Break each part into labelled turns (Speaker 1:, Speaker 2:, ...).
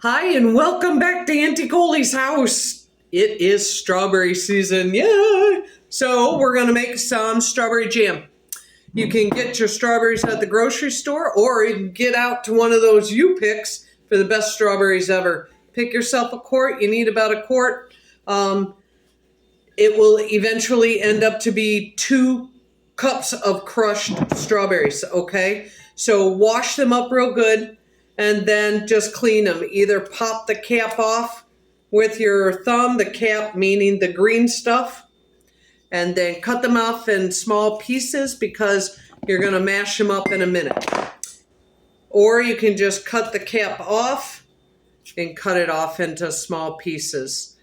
Speaker 1: Hi, and welcome back to Auntie Coley's house. It is strawberry season, yay! So we're gonna make some strawberry jam. You can get your strawberries at the grocery store, or you can get out to one of those U-Picks for the best strawberries ever. Pick yourself a quart. You need about a quart. It will eventually end up to be 2 cups of crushed strawberries, okay? So wash them up real good and then just clean them. Either pop the cap off with your thumb, the cap meaning the green stuff, and then cut them off in small pieces because you're gonna mash them up in a minute. Or you can just cut the cap off and cut it off into small pieces.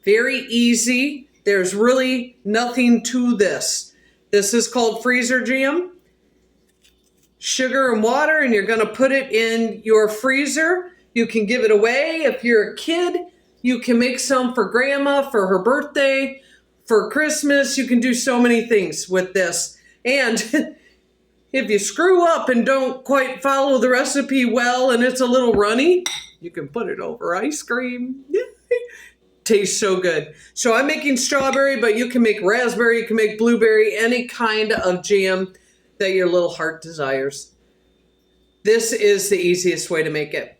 Speaker 1: Very easy. There's really nothing to this. This is called freezer jam. Sugar and water, and you're gonna put it in your freezer. You can give it away. If you're a kid, you can make some for grandma, for her birthday, for Christmas. You can do so many things with this. And if you screw up and don't quite follow the recipe well and it's a little runny, you can put it over ice cream. Yay. Tastes so good. So I'm making strawberry, but you can make raspberry, you can make blueberry, any kind of jam that your little heart desires. This is the easiest way to make it.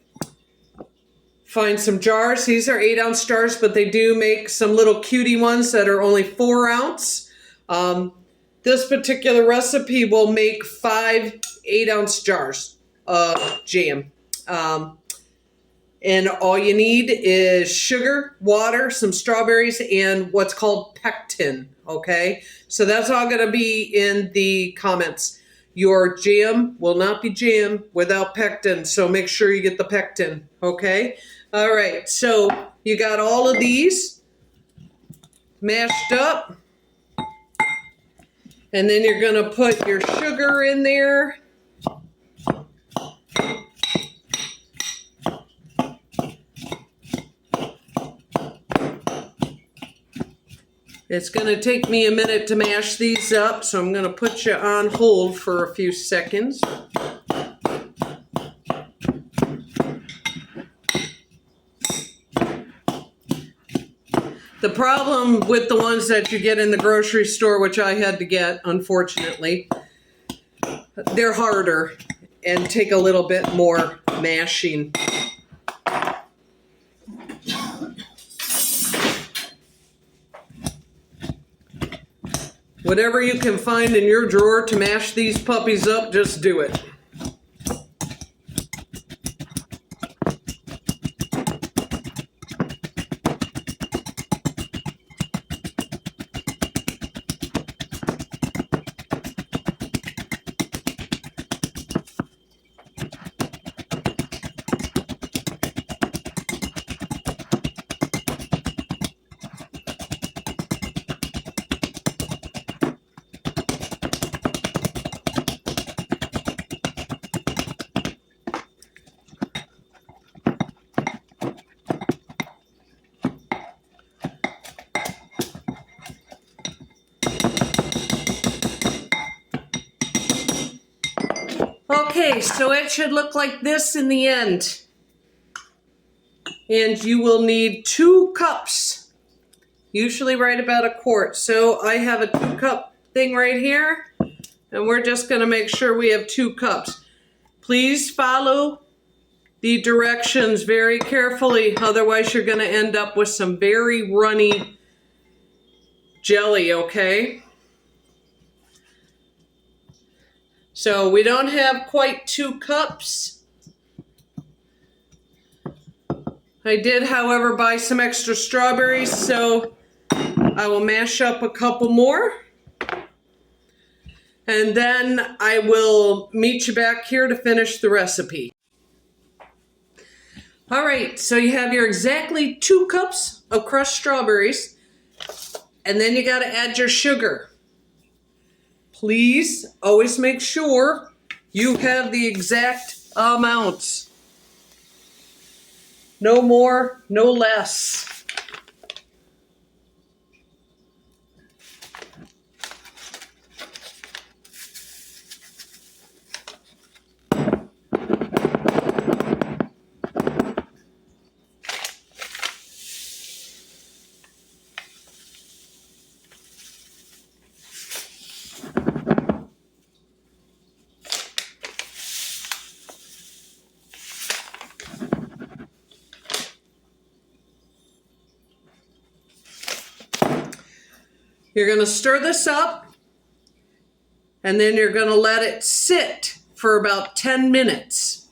Speaker 1: Find some jars. These are 8-ounce jars, but they do make some little cutie ones that are only 4-ounce. This particular recipe will make 5 8-ounce jars of jam. And all you need is sugar, water, some strawberries, and what's called pectin, okay? So that's all gonna be in the comments. Your jam will not be jam without pectin, so make sure you get the pectin, okay? All right, so you got all of these mashed up, and then you're gonna put your sugar in there. It's going to take me a minute to mash these up, so I'm going to put you on hold for a few seconds. The problem with the ones that you get in the grocery store, which I had to get, unfortunately, they're harder and take a little bit more mashing. Whatever you can find in your drawer to mash these puppies up, just do it. Okay, so it should look like this in the end. And you will need 2 cups, usually right about a quart. So I have a 2-cup thing right here, and we're just gonna make sure we have 2 cups. Please follow the directions very carefully, otherwise you're gonna end up with some very runny jelly, okay? So we don't have quite 2 cups. I did, however, buy some extra strawberries, so I will mash up a couple more. And then I will meet you back here to finish the recipe. All right, so you have your exactly 2 cups of crushed strawberries, and then you gotta add your sugar. Please always make sure you have the exact amounts. No more, no less. You're going to stir this up, and then you're going to let it sit for about 10 minutes.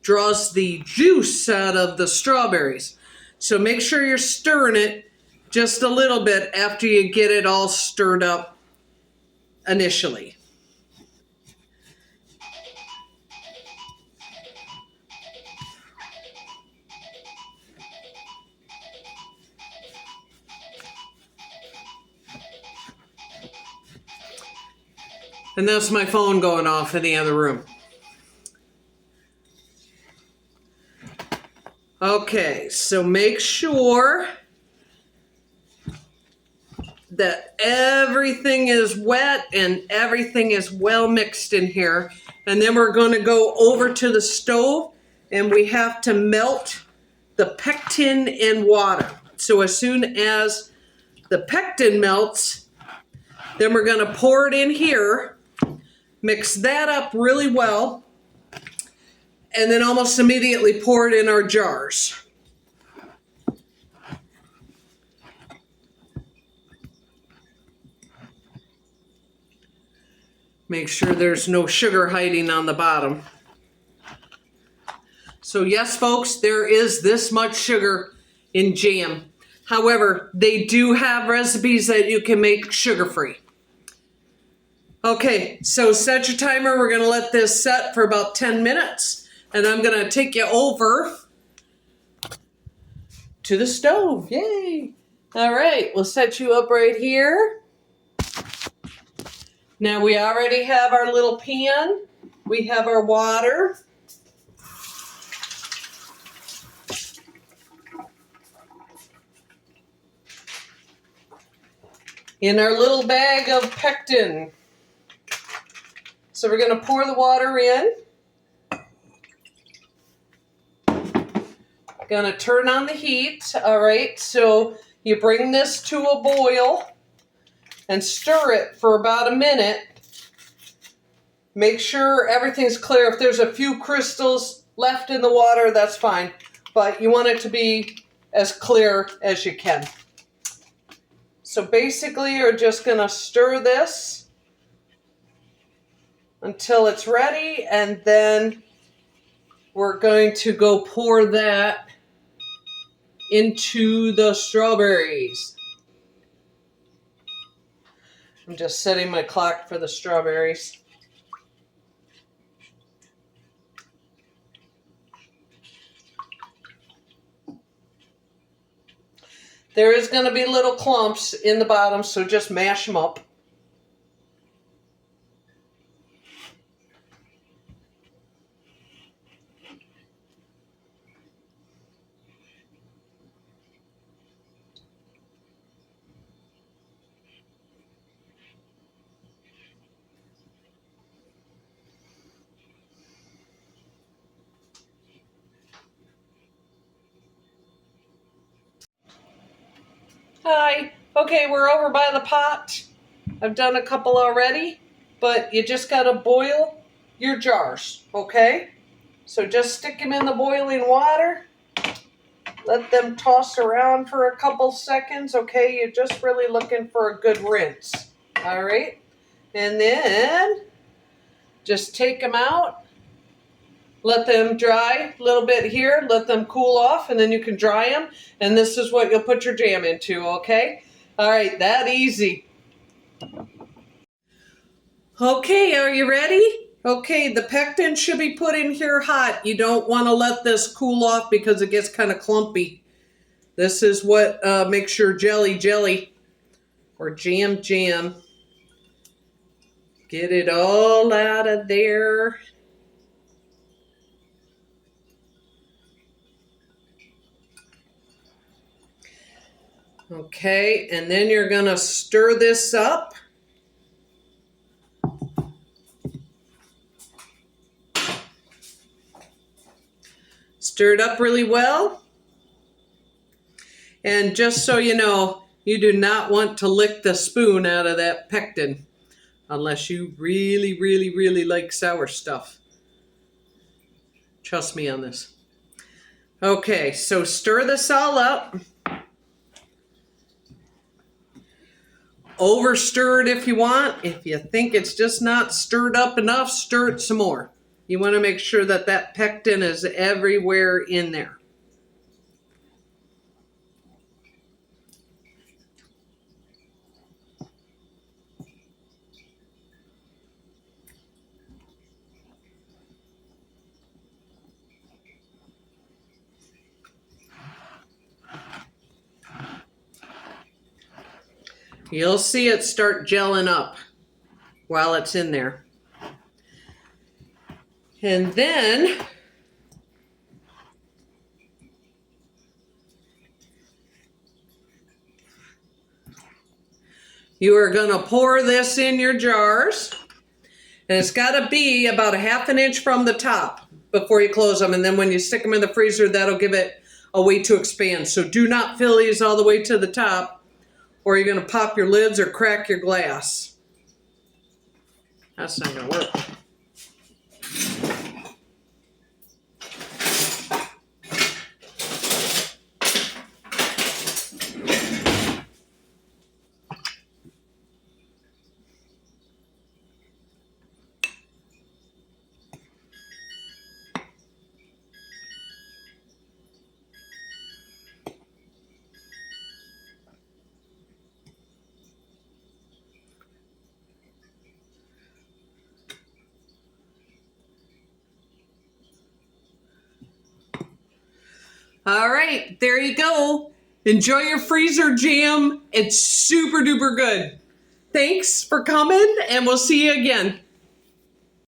Speaker 1: Draws the juice out of the strawberries. So make sure you're stirring it just a little bit after you get it all stirred up initially. And that's my phone going off in the other room. Okay, so make sure that everything is wet and everything is well mixed in here. And then we're going to go over to the stove and we have to melt the pectin in water. So as soon as the pectin melts, then we're going to pour it in here, mix that up really well, and then almost immediately pour it in our jars. Make sure there's no sugar hiding on the bottom. So yes, folks, there is this much sugar in jam. However, they do have recipes that you can make sugar-free. Okay, so set your timer. We're gonna let this set for about 10 minutes. And I'm gonna take you over to the stove. Yay! All right, we'll set you up right here. Now we already have our little pan. We have our water. In our little bag of pectin. So we're gonna pour the water in. Gonna turn on the heat. All right, so you bring this to a boil and stir it for about a minute. Make sure everything's clear. If there's a few crystals left in the water, that's fine. But you want it to be as clear as you can. So basically, you're just gonna stir this until it's ready, and then we're going to go pour that into the strawberries. I'm just setting my clock for the strawberries. There is going to be little clumps in the bottom, so just mash them up. Hi. Okay, we're over by the pot. I've done a couple already, but you just got to boil your jars, okay? So just stick them in the boiling water. Let them toss around for a couple seconds, okay? You're just really looking for a good rinse, all right? And then just take them out. Let them dry a little bit here, let them cool off, and then you can dry them. And this is what you'll put your jam into, okay? All right, that easy. Okay, are you ready? Okay, the pectin should be put in here hot. You don't want to let this cool off because it gets kind of clumpy. This is what makes your jelly or jam. Get it all out of there. Okay, and then you're going to stir this up. Stir it up really well. And just so you know, you do not want to lick the spoon out of that pectin unless you really like sour stuff. Trust me on this. Okay, so stir this all up. Over stir it if you want. If you think it's just not stirred up enough, stir it some more. You want to make sure that that pectin is everywhere in there. You'll see it start gelling up while it's in there. And then you are going to pour this in your jars. And it's got to be about a ½ inch from the top before you close them. And then when you stick them in the freezer, that'll give it a way to expand. So do not fill these all the way to the top, or you're going to pop your lids or crack your glass. That's not going to work. All right, there you go. Enjoy your freezer jam. It's super duper good. Thanks for coming, and we'll see you again.